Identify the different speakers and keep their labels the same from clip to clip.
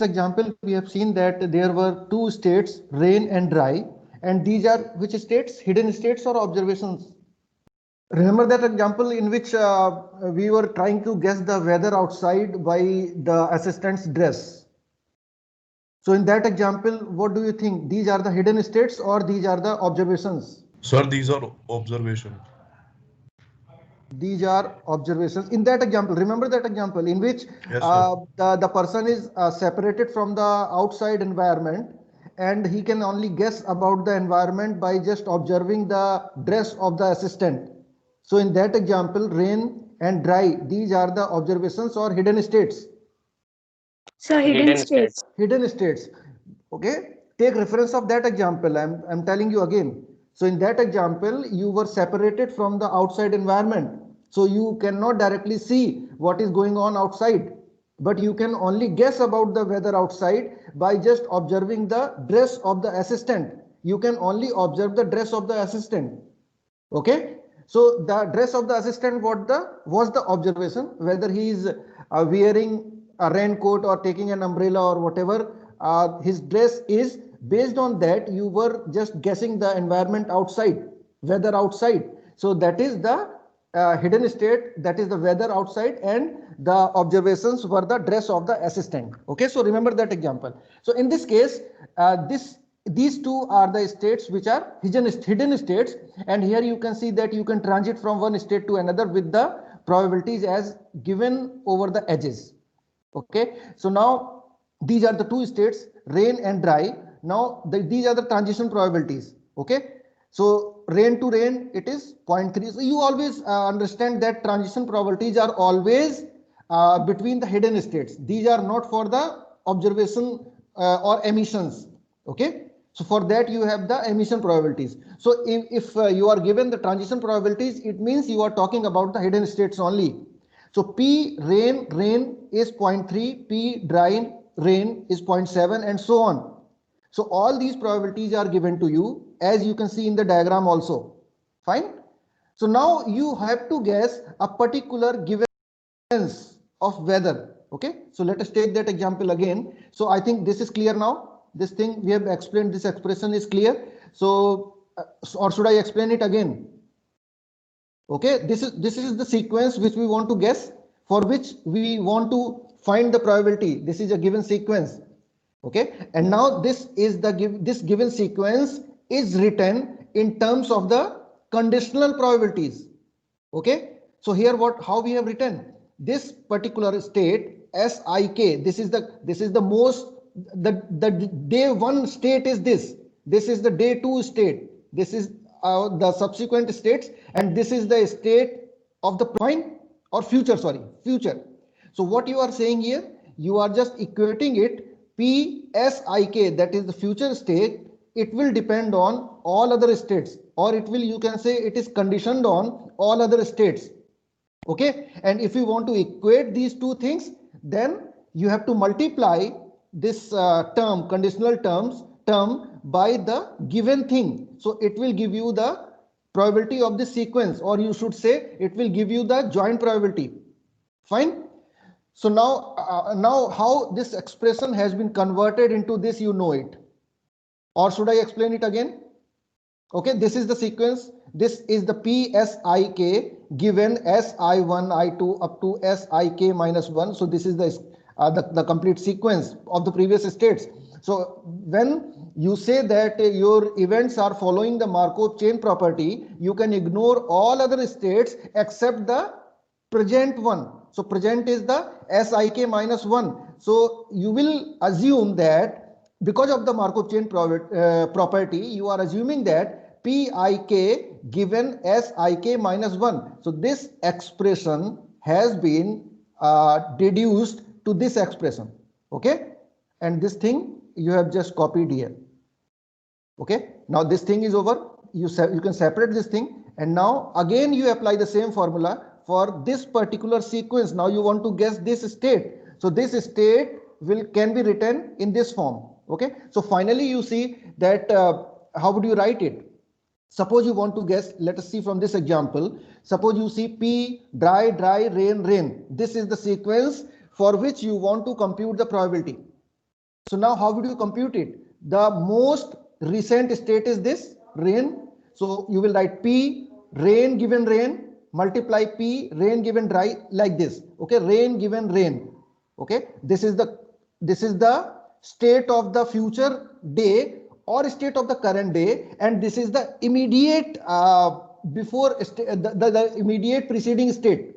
Speaker 1: this example, we have seen that there were two states, rain and dry, and these are which states? Hidden states or observations? Remember that example in which we were trying to guess the weather outside by the assistant's dress. So in that example, what do you think? These are the hidden states or these are the observations?
Speaker 2: Sir, these are observations.
Speaker 1: These are observations. In that example, remember that example in which
Speaker 2: Yes, sir.
Speaker 1: the person is separated from the outside environment and he can only guess about the environment by just observing the dress of the assistant. So in that example, rain and dry, these are the observations or hidden states.
Speaker 3: So hidden states.
Speaker 1: Hidden states. Okay, take reference of that example. I'm telling you again. So in that example, you were separated from the outside environment. So you cannot directly see what is going on outside, but you can only guess about the weather outside by just observing the dress of the assistant. You can only observe the dress of the assistant. Okay. So the dress of the assistant was the observation, whether he is wearing a raincoat or taking an umbrella or whatever his dress is. Based on that, you were just guessing the environment outside, weather outside. So that is the hidden state, that is the weather outside, and the observations were the dress of the assistant. Okay, so remember that example. So in this case, these two are the states which are hidden states, and here you can see that you can transit from one state to another with the probabilities as given over the edges. Okay, so now these are the two states, rain and dry. Now these are the transition probabilities. Okay, so rain to rain, it is 0.3. So you always understand that transition probabilities are always between the hidden states. These are not for the observation or emissions. Okay, so for that you have the emission probabilities. So if you are given the transition probabilities, it means you are talking about the hidden states only. So P rain is 0.3, P dry rain is 0.7, and so on. So all these probabilities are given to you, as you can see in the diagram also. Fine. So now you have to guess a particular given of weather. Okay. So let us take that example again. So I think this is clear now. This thing we have explained, this expression is clear. So or should I explain it again? Okay, this is the sequence which we want to guess, for which we want to find the probability. This is a given sequence. Okay, and now this given sequence is written in terms of the conditional probabilities. Okay, so here how we have written this particular state SIK. This is the most the day one state is this. This is the day two state. This is the subsequent states, and this is the state of the fine or future. Sorry, future. So what you are saying here, you are just equating it. PSIK, that is the future state, it will depend on all other states, or it will, you can say it is conditioned on all other states. Okay, and if you want to equate these two things, then you have to multiply this term, conditional term by the given thing. So it will give you the probability of this sequence, or you should say it will give you the joint probability. Fine. So now how this expression has been converted into this, you know it, or should I explain it again? Okay, this is the sequence. This is the PSIK given SI1, I2 up to SIK minus 1. So this is the complete sequence of the previous states. So when you say that your events are following the Markov chain property, you can ignore all other states except the present one. So present is the SIK minus 1. So you will assume that because of the Markov chain property, you are assuming that PIK given SIK minus 1. So this expression has been deduced to this expression. Okay, and this thing you have just copied here. Okay, now this thing is over. You can separate this thing, and now again you apply the same formula for this particular sequence. Now you want to guess this state. So this state can be written in this form. Okay, so finally you see that how would you write it? Suppose you want to guess, let us see from this example. Suppose you see P dry rain. This is the sequence for which you want to compute the probability. So now how would you compute it? The most recent state is this rain. So you will write P rain given rain multiply P rain given dry like this. Okay, rain given rain. Okay, this is the state of the future day or state of the current day, and this is the immediate the immediate preceding state.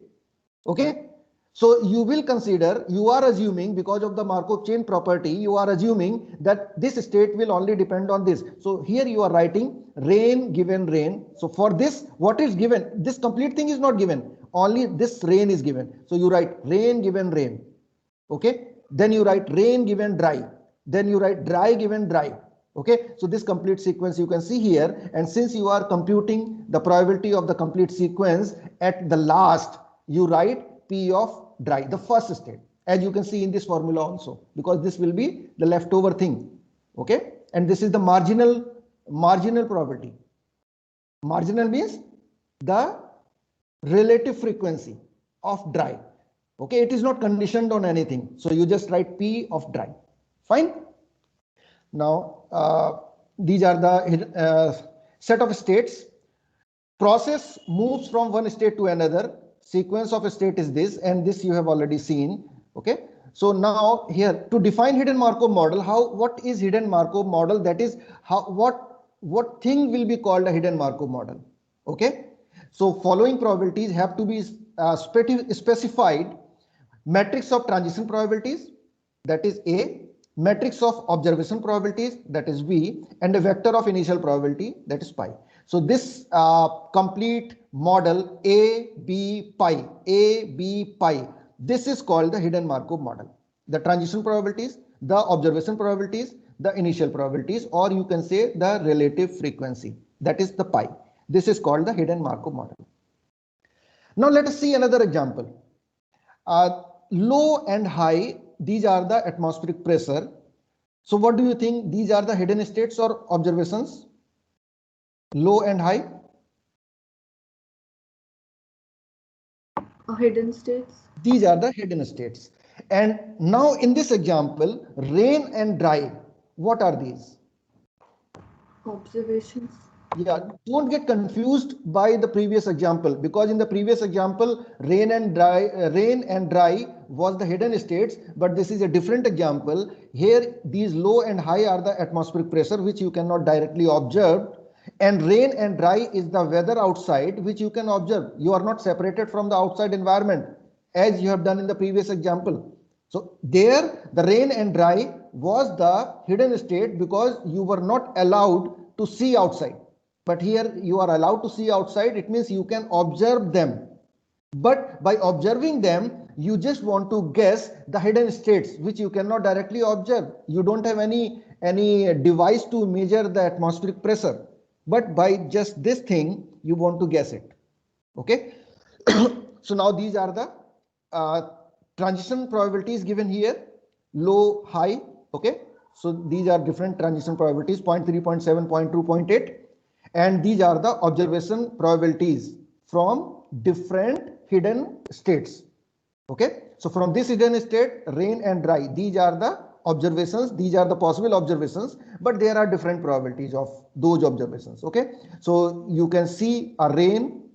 Speaker 1: Okay, so you will consider, you are assuming, because of the Markov chain property, you are assuming that this state will only depend on this. So here you are writing rain given rain. So for this, what is given? This complete thing is not given, only this rain is given. So you write rain given rain. Okay, then you write rain given dry, then you write dry given dry. Okay, so this complete sequence you can see here, and since you are computing the probability of the complete sequence, at the last you write P of dry, the first state, as you can see in this formula also, because this will be the leftover thing. Okay, and this is the marginal probability. Marginal means the relative frequency of dry. Okay, it is not conditioned on anything, so you just write P of dry. Fine. Now these are the set of states. Process moves from one state to another. Sequence of a state is this, and this you have already seen. Okay, so now here to define hidden Markov model, what is hidden Markov model? That is what thing will be called a hidden Markov model. Okay, so following probabilities have to be specified: matrix of transition probabilities, that is A; matrix of observation probabilities, that is B; and a vector of initial probability, that is pi. So this complete model A, B, pi, A, B, pi, this is called the hidden Markov model. The transition probabilities, the observation probabilities, the initial probabilities, or you can say the relative frequency, that is the pi. This is called the hidden Markov model. Now let us see another example. Low and high, these are the atmospheric pressure. So what do you think? These are the hidden states or observations? Low and high?
Speaker 3: Hidden states.
Speaker 1: These are the hidden states. And now in this example, rain and dry, what are these?
Speaker 3: Observations.
Speaker 1: Yeah, don't get confused by the previous example, because in the previous example rain and dry was the hidden states, but this is a different example. Here these low and high are the atmospheric pressure, which you cannot directly observe, and rain and dry is the weather outside, which you can observe. You are not separated from the outside environment as you have done in the previous example. So there the rain and dry was the hidden state because you were not allowed to see outside. But here you are allowed to see outside. It means you can observe them. But by observing them, you just want to guess the hidden states, which you cannot directly observe. You don't have any device to measure the atmospheric pressure. But by just this thing, you want to guess it. Okay. So now these are the transition probabilities given here, low, high. Okay. So these are different transition probabilities, 0.3, 0.7, 0.2, 0.8. And these are the observation probabilities from different hidden states. Okay, so from this hidden state, rain and dry, these are the observations, these are the possible observations, but there are different probabilities of those observations. Okay, so you can see a rain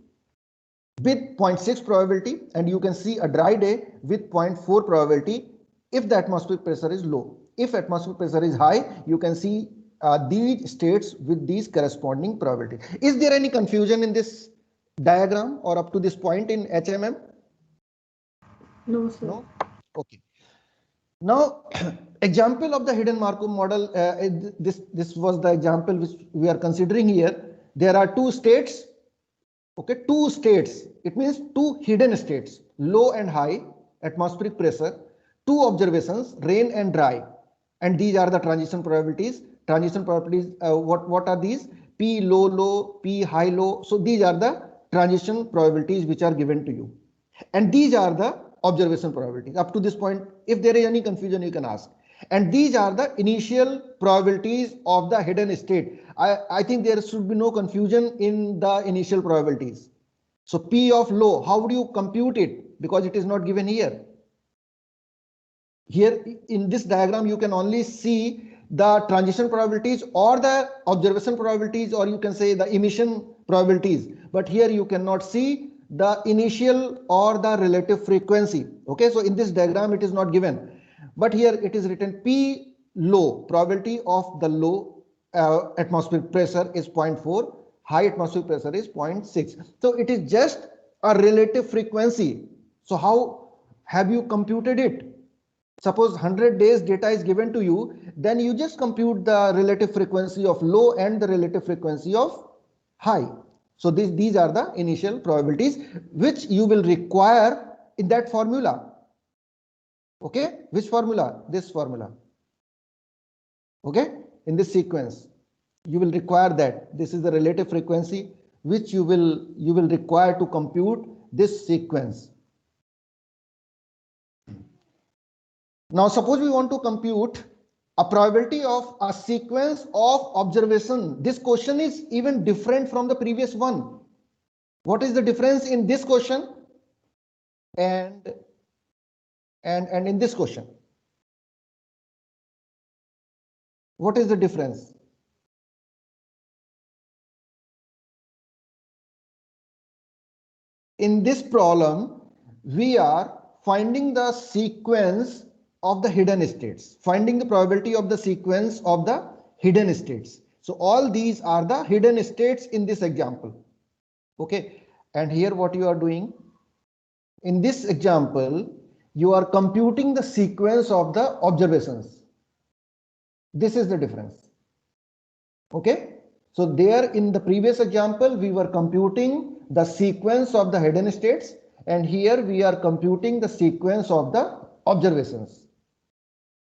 Speaker 1: with 0.6 probability, and you can see a dry day with 0.4 probability if the atmospheric pressure is low. If atmospheric pressure is high, you can see these states with these corresponding probability. Is there any confusion in this diagram or up to this point in HMM?
Speaker 3: No, sir.
Speaker 1: No? Okay. Now, example of the hidden Markov model, this was the example which we are considering here. There are two states. Okay, two states. It means two hidden states, low and high atmospheric pressure, two observations, rain and dry. And these are the transition probabilities. Transition probabilities, what are these? P low low, P high low. So these are the transition probabilities which are given to you. And these are the observation probabilities. Up to this point, if there is any confusion, you can ask. And these are the initial probabilities of the hidden state. I think there should be no confusion in the initial probabilities. So P of low, how would you compute it? Because it is not given here. Here in this diagram, you can only see the transition probabilities or the observation probabilities, or you can say the emission probabilities. But here you cannot see the initial or the relative frequency. Okay, so in this diagram, it is not given. But here it is written P low, probability of the low atmospheric pressure is 0.4, high atmospheric pressure is 0.6. So it is just a relative frequency. So how have you computed it? Suppose 100 days data is given to you, then you just compute the relative frequency of low and the relative frequency of high. So these are the initial probabilities which you will require in that formula. Okay, which formula? This formula. Okay, in this sequence you will require that. This is the relative frequency which you will require to compute this sequence. Now suppose we want to compute a probability of a sequence of observation. This question is even different from the previous one. What is the difference in this question and in this question? What is the difference? In this problem, we are finding the sequence of the hidden states, finding the probability of the sequence of the hidden states. So all these are the hidden states in this example. Okay, and here what you are doing in this example, you are computing the sequence of the observations. This is the difference. Okay, so there in the previous example we were computing the sequence of the hidden states, and here we are computing the sequence of the observations.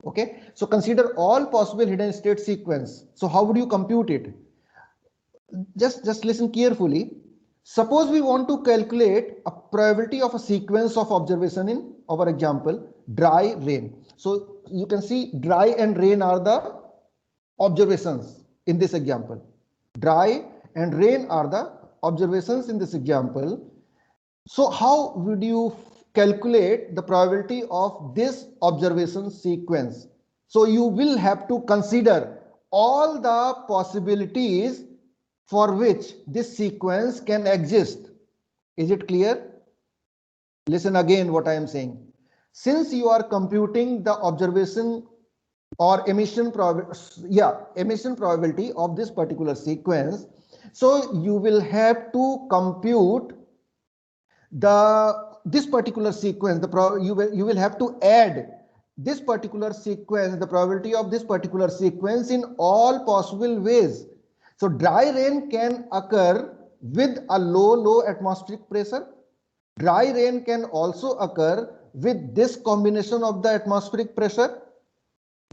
Speaker 1: Okay, so consider all possible hidden state sequence. So how would you compute it? Just listen carefully. Suppose we want to calculate a probability of a sequence of observation in our example, dry rain. So you can see dry and rain are the observations in this example. Dry and rain are the observations in this example. So how would you calculate the probability of this observation sequence? So you will have to consider all the possibilities for which this sequence can exist. Is it clear? Listen again what I am saying. Since you are computing the observation or emission probability of this particular sequence, so you will have to compute this particular sequence. You will have to add this particular sequence, the probability of this particular sequence, in all possible ways. So dry rain can occur with a low atmospheric pressure. Dry rain can also occur with this combination of the atmospheric pressure.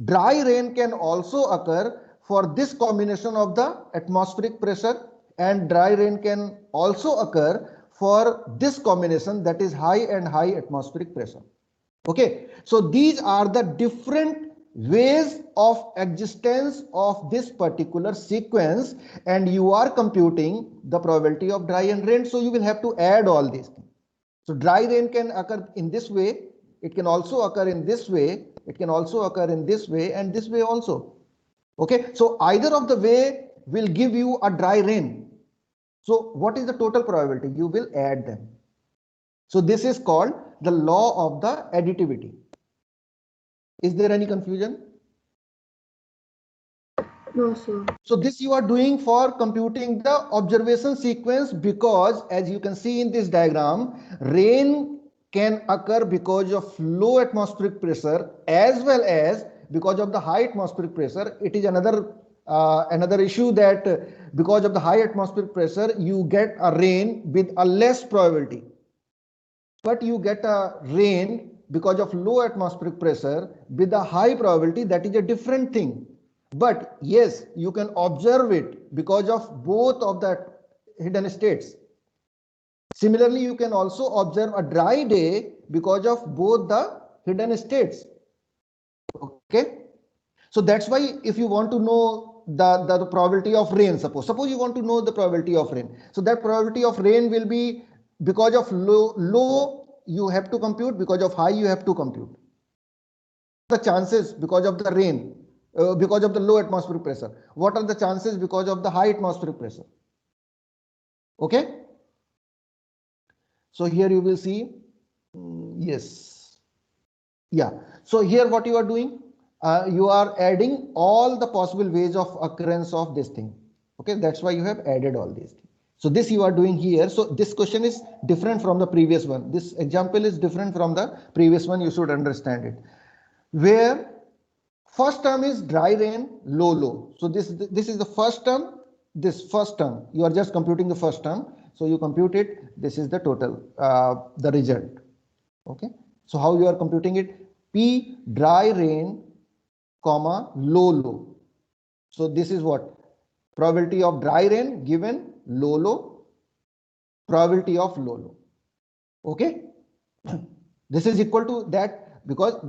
Speaker 1: Dry rain can also occur for this combination of the atmospheric pressure, and dry rain can also occur for this combination, that is high and high atmospheric pressure. Okay, so these are the different ways of existence of this particular sequence, and you are computing the probability of dry and rain, so you will have to add all these things. So dry rain can occur in this way, it can also occur in this way, it can also occur in this way and this way also. Okay, so either of the way will give you a dry rain. So what is the total probability? You will add them. So this is called the law of the additivity. Is there any confusion?
Speaker 3: No, sir.
Speaker 1: So this you are doing for computing the observation sequence, because as you can see in this diagram, rain can occur because of low atmospheric pressure as well as because of the high atmospheric pressure. It is another issue that because of the high atmospheric pressure you get a rain with a less probability, but you get a rain because of low atmospheric pressure with a high probability. That is a different thing. But yes, you can observe it because of both of the hidden states. Similarly, you can also observe a dry day because of both the hidden states. Okay, so that's why if you want to know the probability of rain, suppose you want to know the probability of rain, so that probability of rain will be because of low you have to compute, because of high you have to compute. the chances because of the rain, because of the low atmospheric pressure? What are the chances because of the high atmospheric pressure? Okay. So here you will see, yes, yeah. So here what you are doing, you are adding all the possible ways of occurrence of this thing. Okay, that's why you have added all these things. So this you are doing here. So this question is different from the previous one. This example is different from the previous one. You should understand it. Where first term is dry rain, low. So this is the first term. This first term, you are just computing the first term. So you compute it. This is the total, the result. Okay. So how you are computing it? P dry rain, comma low. So this is what? Probability of dry rain given low, probability of low. Okay. This is equal to that because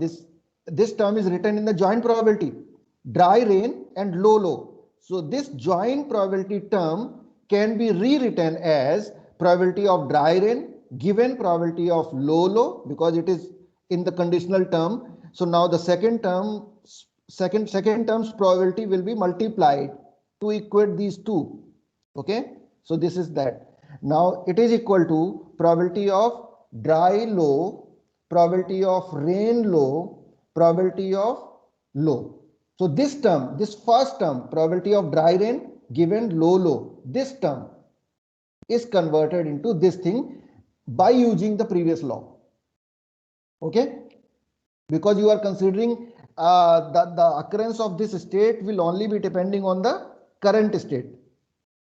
Speaker 1: this term is written in the joint probability, dry rain and low. So this joint probability term can be rewritten as probability of dry rain given probability of low because it is in the conditional term. So now the second term's probability will be multiplied to equate these two. Okay, so this is that. Now it is equal to probability of dry low, probability of rain low, probability of low. So this term, this first term, probability of dry rain given low, this term is converted into this thing by using the previous law. Okay, because you are considering the occurrence of this state will only be depending on the current state.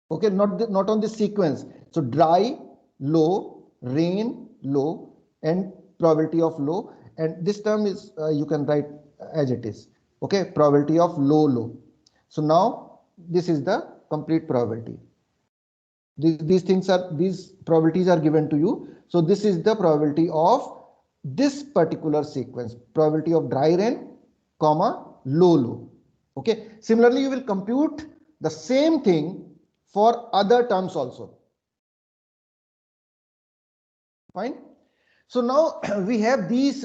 Speaker 1: Okay, not on the sequence. So dry low, rain low, and probability of low, and this term is you can write as it is. Okay, probability of low. So now this is the complete probability. These probabilities are given to you. So this is the probability of this particular sequence, probability of dry rain, comma low. Okay, similarly you will compute the same thing for other terms also. Fine. So now we have these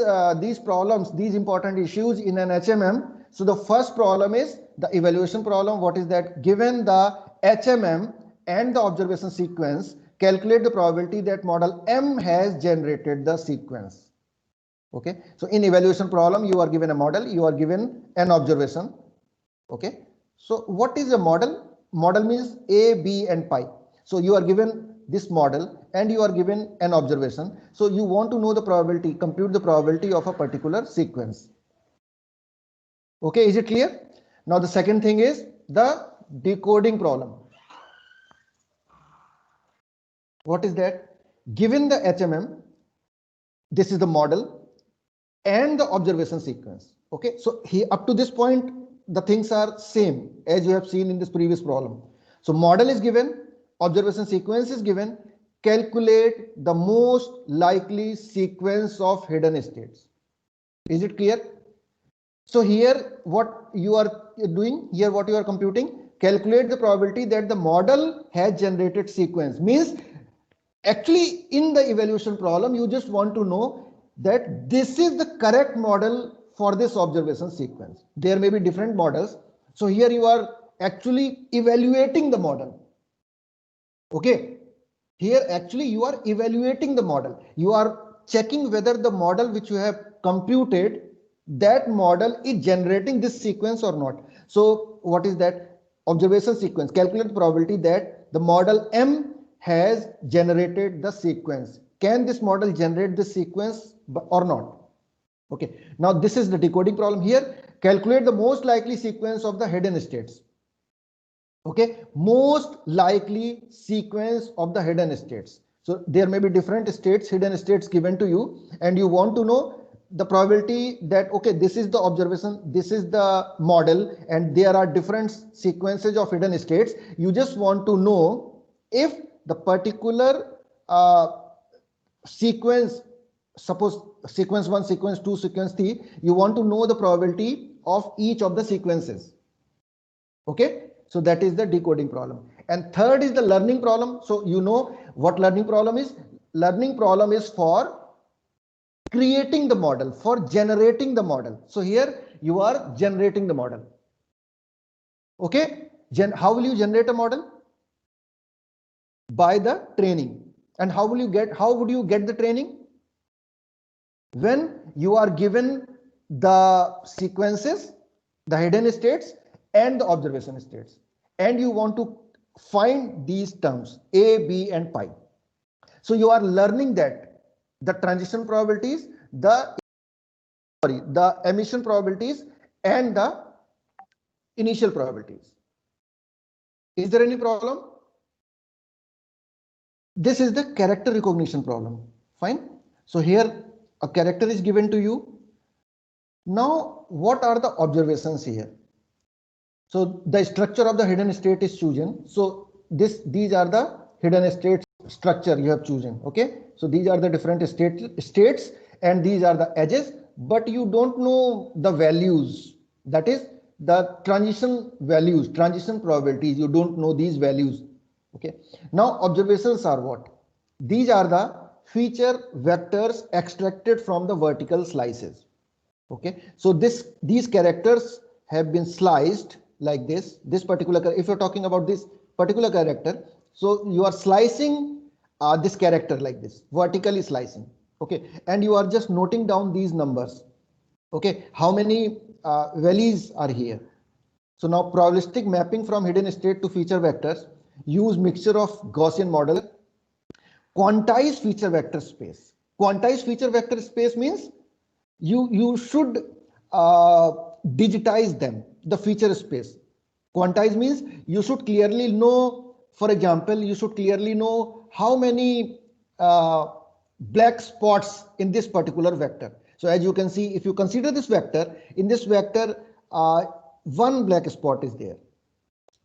Speaker 1: problems, these important issues in an HMM. So the first problem is the evaluation problem. What is that? Given the HMM and the observation sequence, calculate the probability that model M has generated the sequence. Okay. So in evaluation problem, you are given a model, you are given an observation. Okay. So what is a model? Model means A, B and pi. So you are given this model and you are given an observation. So you want to know the probability, compute the probability of a particular sequence. Okay, is it clear? Now the second thing is the decoding problem. What is that? Given the HMM, this is the model and the observation sequence. Okay, so here up to this point the things are same as you have seen in this previous problem. So model is given, observation sequence is given, calculate the most likely sequence of hidden states. Is it clear? So here what you are doing, here what you are computing, calculate the probability that the model has generated sequence. Means actually in the evaluation problem you just want to know that this is the correct model for this observation sequence. There may be different models. So here you are actually evaluating the model. Okay, here actually you are evaluating the model. You are checking whether the model which you have computed, that model is generating this sequence or not. So what is that? Observation sequence. Calculate the probability that the model M has generated the sequence. Can this model generate the sequence or not? Okay, now this is the decoding problem. Here calculate the most likely sequence of the hidden states. Okay, most likely sequence of the hidden states. So there may be different states, hidden states given to you, and you want to know the probability that okay, this is the observation, this is the model, and there are different sequences of hidden states. You just want to know if the particular sequence, suppose sequence 1, sequence 2, sequence 3, you want to know the probability of each of the sequences. Okay, so that is the decoding problem. And third is the learning problem. So you know what learning problem is. Learning problem is for creating the model, for generating the model. So here you are generating the model. Okay, how will you generate a model? By the training. And how would you get the training? When you are given the sequences, the hidden states and the observation states, and you want to find these terms A, B and pi. So you are learning that the transition probabilities, the emission probabilities and the initial probabilities. Is there any problem? This is the character recognition problem. Fine. So here a character is given to you. Now what are the observations here? So the structure of the hidden state is chosen. So these are the hidden state structure you have chosen. Okay. So these are the different states and these are the edges, but you don't know the values. That is the transition values, transition probabilities. You don't know these values. Okay. Now observations are what? These are the feature vectors extracted from the vertical slices. Okay. So these characters have been sliced like this particular, if you're talking about this particular character, so you are slicing this character like this, vertically slicing. Okay. And you are just noting down these numbers. Okay. How many values are here? So now probabilistic mapping from hidden state to feature vectors use mixture of Gaussian model, quantized feature vector space. Quantized feature vector space means you should digitize them, the feature space. Quantize means you should clearly know, for example, you should clearly know how many black spots in this particular vector. So as you can see, if you consider this vector, in this vector, one black spot is there.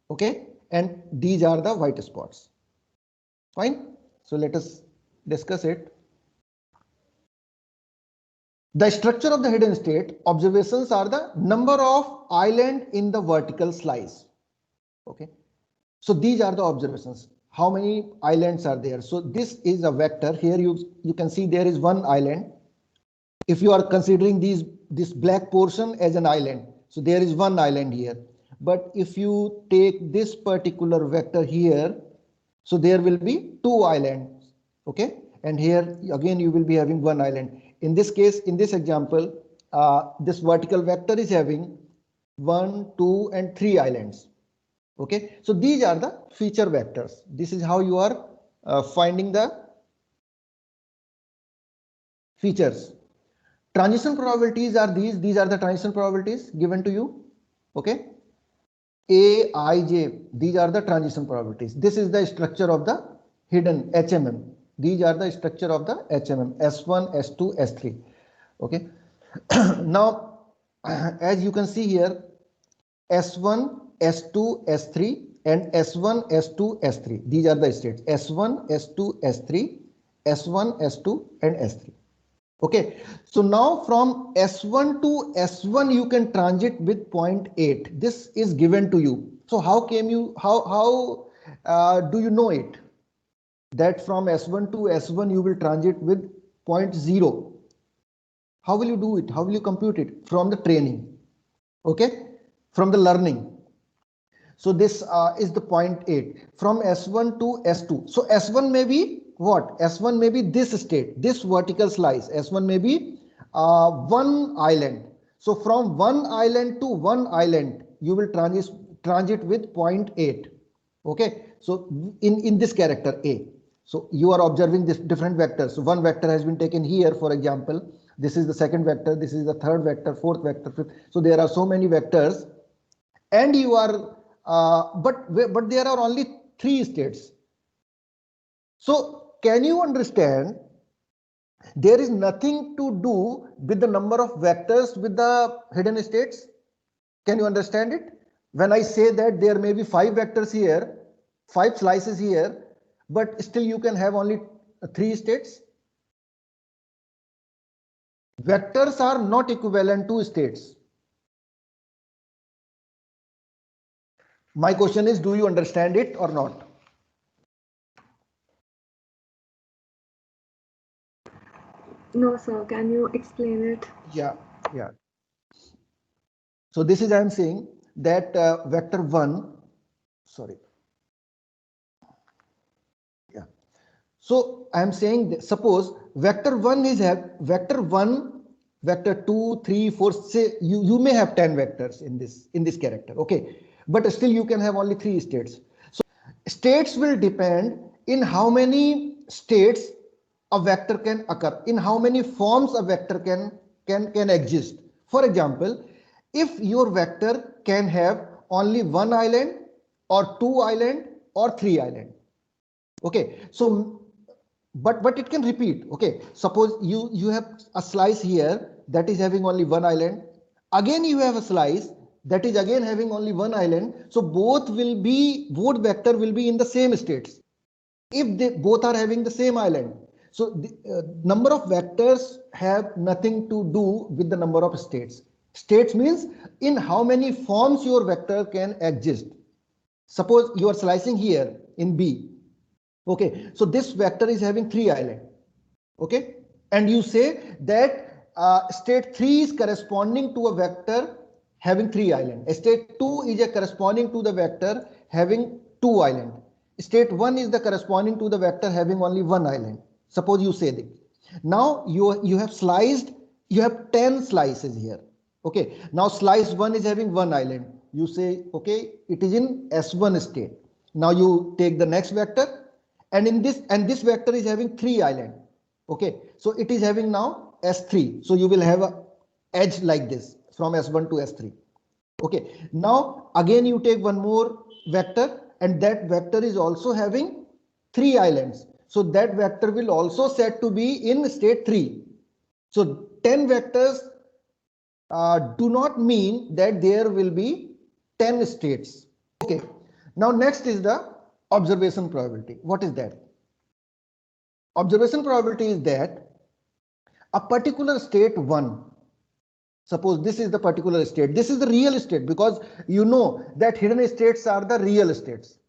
Speaker 1: Okay. And these are the white spots. Fine. So let us discuss it. The structure of the hidden state observations are the number of island in the vertical slice. Okay. So these are the observations. How many islands are there? So this is a vector. Here you can see there is one island. If you are considering this black portion as an island, so there is one island here. But if you take this particular vector here, so there will be two islands. Okay. And here again you will be having one island. In this case, in this example, this vertical vector is having 1, 2 and 3 islands. Okay. So these are the feature vectors. This is how you are finding the features. Transition probabilities are these are the transition probabilities given to you. Okay. A, I, J, these are the transition probabilities. This is the structure of the hidden HMM. These are the structure of the HMM, S1, S2, S3. Okay. Now, as you can see here, S1, S2, S3 and S1, S2, S3. These are the states, S1, S2, S3, S1, S2 and S3. Okay, so now from S1 to S1 you can transit with 0.8. This is given to you. So how do you know it? That from S1 to S1 you will transit with 0.0. How will you do it? How will you compute it? From the training. Okay, from the learning. So this is the 0.8 from S1 to S2. So S1 may be what? S1 may be this state, this vertical slice. S1 may be one island. So from one island to one island, you will transit with 0.8. Okay. So in this character A. So you are observing this different vectors. So one vector has been taken here, for example. This is the second vector. This is the third vector, fourth vector, fifth. So there are so many vectors, and you are but there are only 3 states. So can you understand? There is nothing to do with the number of vectors with the hidden states. Can you understand it? When I say that there may be 5 vectors here, 5 slices here, but still you can have only 3 states. Vectors are not equivalent to states. My question is, do you understand it or not?
Speaker 3: No, sir. Can you explain it?
Speaker 1: Yeah, yeah. So this is I am saying that vector 1, sorry, yeah. So I am saying that suppose vector 1 is have vector 1, vector 2, 3, 4. Say you may have 10 vectors in this character, okay, but still you can have only 3 states. So states will depend in how many states a vector can occur, in how many forms a vector can exist. For example, if your vector can have only one island or two island or three island, okay, so but it can repeat. Okay, suppose you have a slice here that is having only one island, again you have a slice that is again having only one island, so both vector will be in the same states if they both are having the same island. So the number of vectors have nothing to do with the number of states. States means in how many forms your vector can exist. Suppose you are slicing here in B. Okay, so this vector is having three island. Okay, and you say that state 3 is corresponding to a vector having three island. State 2 is a corresponding to the vector having two island. State 1 is the corresponding to the vector having only one island. Suppose you say that. Now you have sliced, you have 10 slices here. Okay, now slice 1 is having one island. You say, okay, it is in S1 state. Now you take the next vector, and in this vector is having three island. Okay, so it is having now S3. So you will have a edge like this from S1 to S3. Okay, now again you take one more vector, and that vector is also having three islands. So that vector will also set to be in state 3. So 10 vectors do not mean that there will be 10 states. Okay, now next is the observation probability. What is that? Observation probability is that a particular state 1, suppose this is the particular state, this is the real state, because you know that hidden states are the real states.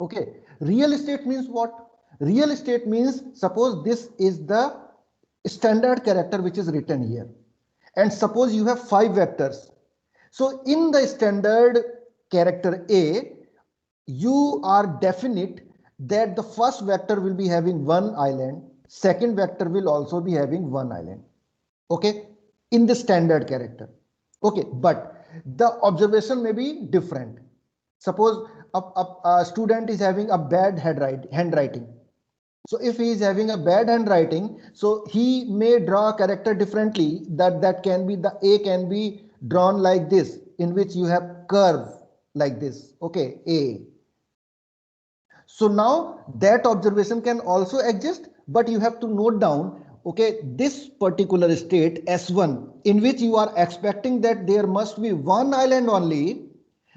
Speaker 1: Okay, real state means what? Real state means suppose this is the standard character which is written here, and suppose you have 5 vectors. So in the standard character A, you are definite that the first vector will be having one island, second vector will also be having one island. Okay, in the standard character. Okay, but the observation may be different. Suppose a student is having a bad handwriting. So if he is having a bad handwriting, so he may draw a character differently. That can be, the A can be drawn like this, in which you have curve like this. Okay, A. So now that observation can also exist, but you have to note down, okay, this particular state S1 in which you are expecting that there must be one island only,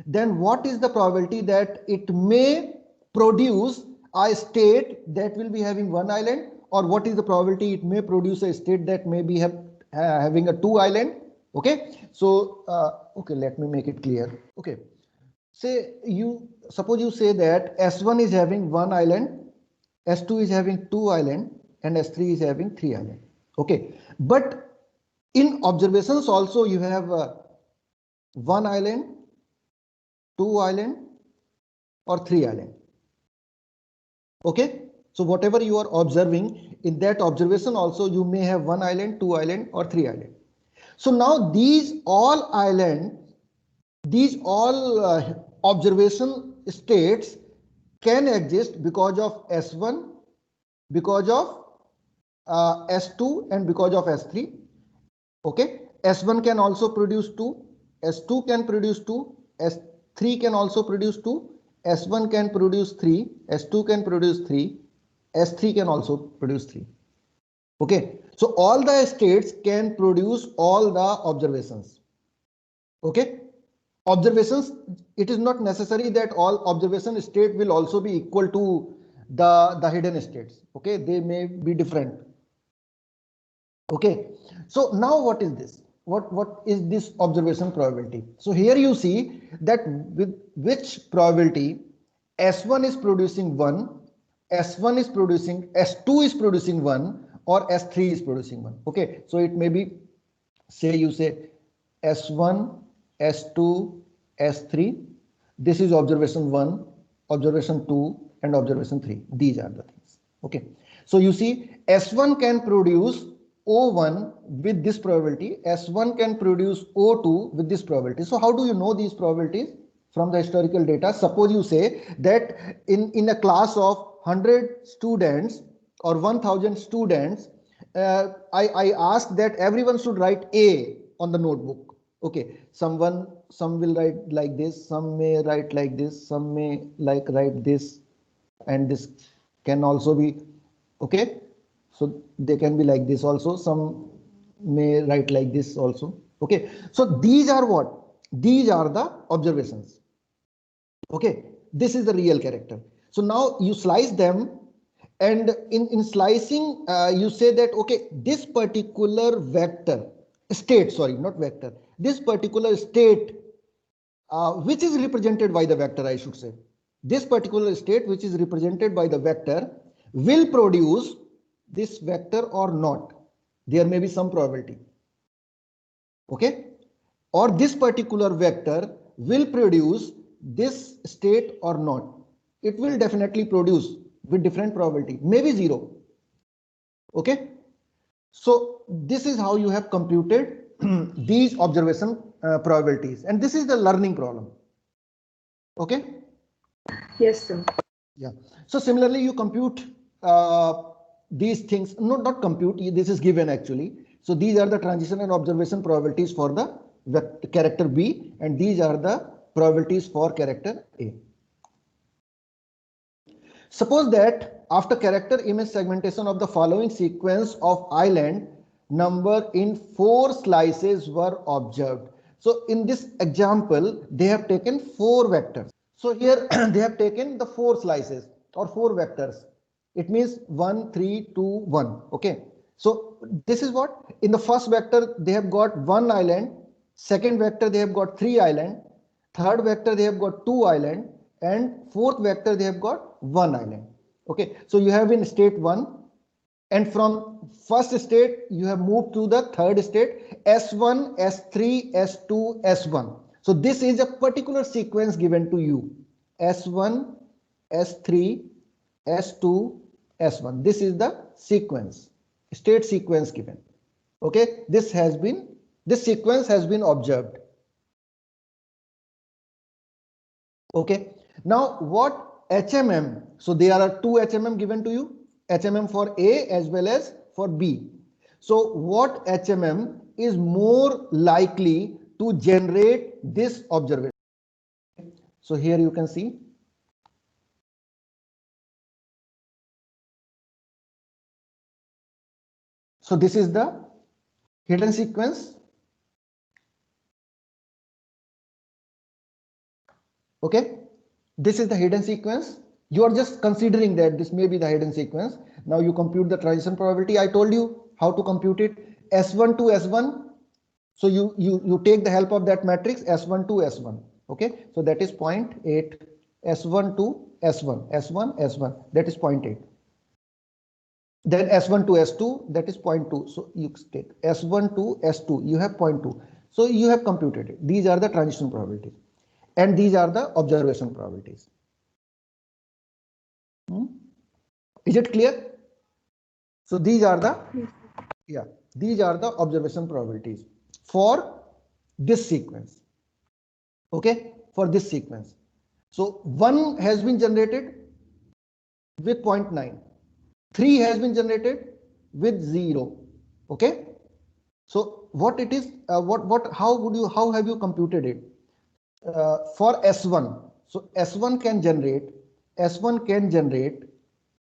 Speaker 1: then what is the probability that it may produce a state that will be having one island, or what is the probability it may produce a state that may be having a two island? Okay, so okay, let me make it clear. Okay, say you suppose you say that S1 is having one island, S2 is having two island, and S3 is having three island. Okay, but in observations also you have one island, two island, or three island. Okay, so whatever you are observing, in that observation also you may have one island, two island, or three island. So now these all island, these all observation states can exist because of S1, because of S2, and because of S3. Okay, S1 can also produce 2, S2 can produce 2, S3 can also produce 2, S1 can produce 3, S2 can produce 3, S3 can also produce 3. Okay, so all the states can produce all the observations. Okay, observations, it is not necessary that all observation state will also be equal to the hidden states. Okay, they may be different. Okay, so now what is this? What is this observation probability? So here you see that with which probability S1 is producing 1, S1 is producing, S2 is producing 1, or S3 is producing 1. Okay, so it may be, say you say S1, S2, S3. This is observation 1, observation 2 and observation 3. These are the things. Okay, so you see S1 can produce O1 with this probability, S1 can produce O2 with this probability. So how do you know these probabilities? From the historical data. Suppose you say that in a class of 100 students or 1000 students, I ask that everyone should write A on the notebook. Okay, some will write like this, some may write like this, some may write this, and this can also be, okay, so they can be like this also, some may write like this also. Okay, so these are what? These are the observations. Okay, this is the real character. So now you slice them, and in slicing you say that okay, this particular vector state, sorry, not vector, this particular state which is represented by the vector, I should say, this particular state which is represented by the vector will produce this vector or not. There may be some probability. Okay, or this particular vector will produce this state or not. It will definitely produce with different probability, maybe 0. Okay, so this is how you have computed these observation probabilities, and this is the learning problem. Okay,
Speaker 3: Yes, sir.
Speaker 1: yeah. So similarly you compute these things, no, not compute, this is given actually. So these are the transition and observation probabilities for the character B, and these are the probabilities for character A. Suppose that after character image segmentation of the following sequence of island, number in 4 slices were observed. So in this example, they have taken 4 vectors. So here they have taken the 4 slices or 4 vectors. It means 1, 3, 2, 1. Okay. So this is what? In the first vector, they have got 1 island. Second vector, they have got 3 island. Third vector, they have got 2 island. And fourth vector, they have got 1 island. Okay. So you have in state 1. And from first state, you have moved to the third state, S1, S3, S2, S1. So this is a particular sequence given to you. S1, S3, S2, S1. This is the sequence, state sequence given. Okay, this sequence has been observed. Okay, now what HMM? So there are 2 HMM given to you, HMM for A as well as for B. So what HMM is more likely to generate this observation? So here you can see. So this is the hidden sequence. Okay, this is the hidden sequence. You are just considering that this may be the hidden sequence. Now you compute the transition probability. I told you how to compute it. S1 to S1. So you take the help of that matrix S1 to S1. Okay, so that is 0.8. S1 to S1, S1, S1, that is 0.8. Then S1 to S2, that is 0.2. So you take S1 to S2, you have 0.2. So you have computed it. These are the transition probabilities. And these are the observation probabilities. Is it clear? So these are the, yeah, these are the observation probabilities for this sequence. Okay, for this sequence. So 1 has been generated with 0.9. 3 has been generated with 0. Okay. So what it is, how have you computed it? For S1, so S1 can generate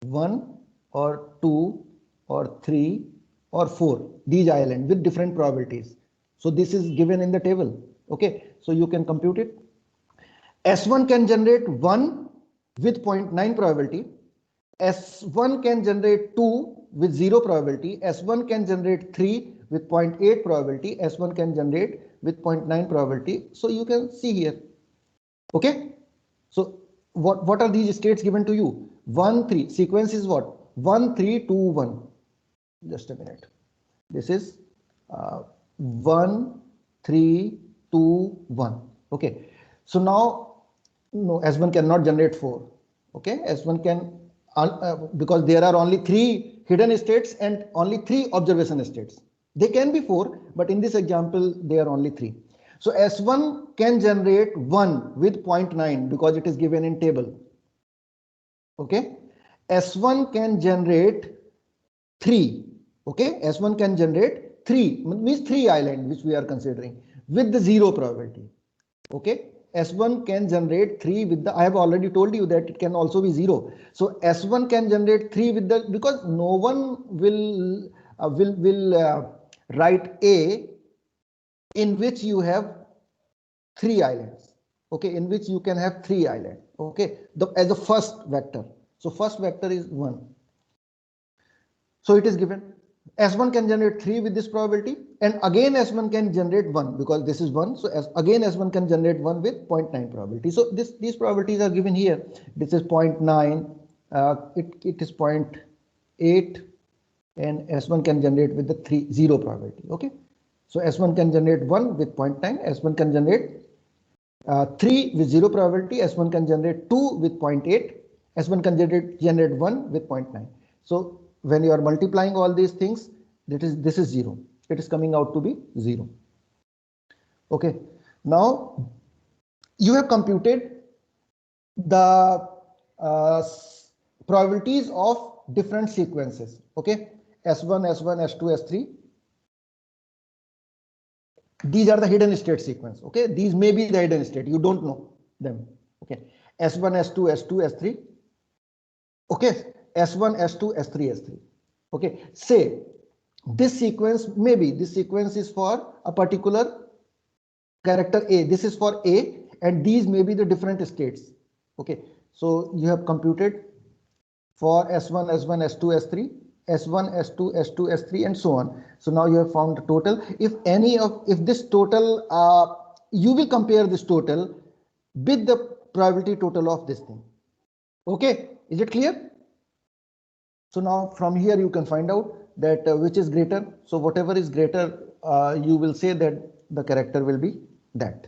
Speaker 1: 1 or 2 or 3 or 4, these islands with different probabilities. So this is given in the table. Okay, so you can compute it. S1 can generate 1 with 0.9 probability. S1 can generate 2 with 0 probability. S1 can generate 3 with 0.8 probability. S1 can generate with 0.9 probability. So you can see here. Okay. So what are these states given to you? 1, 3. Sequence is what? 1, 3, 2, 1. just a minute. This is 1, 3, 2, 1. Okay. So now, no, S1 cannot generate 4. Okay. S1 can, because there are only 3 hidden states and only 3 observation states. They can be 4, but in this example, they are only 3. So S1 can generate 1 with 0.9 because it is given in table. Okay. S1 can generate 3. Okay, S1 can generate 3, means 3 island which we are considering with the 0 probability. Okay, S1 can generate 3 with the, I have already told you that it can also be 0. So S1 can generate 3 with the, because no one will write A in which you have 3 islands. Okay, in which you can have 3 islands. Okay, as the first vector. So first vector is 1. So it is given S1 can generate 3 with this probability, and again S1 can generate 1 because this is 1. So again S1 can generate 1 with 0.9 probability. So these probabilities are given here. This is 0.9, it is 0.8, and S1 can generate with the 0 probability. Okay, so S1 can generate 1 with 0.9, S1 can generate 3 with 0 probability, S1 can generate 2 with 0.8, S1 can generate 1 with 0.9. So when you are multiplying all these things, this is 0. It is coming out to be 0. Okay. Now you have computed the probabilities of different sequences. Okay. S1, S1, S2, S3. These are the hidden state sequence. Okay. These may be the hidden state. You don't know them. Okay. S1, S2, S2, S3. Okay. S1, S2, S3, S3. Okay. Say this sequence, maybe this sequence is for a particular character A. This is for A, and these may be the different states. Okay. So you have computed for S1, S1, S2, S3, S1, S2, S2, S3, and so on. So now you have found the total. If this total, you will compare this total with the probability total of this thing. Okay, is it clear? So now from here you can find out that which is greater. So whatever is greater, you will say that the character will be that.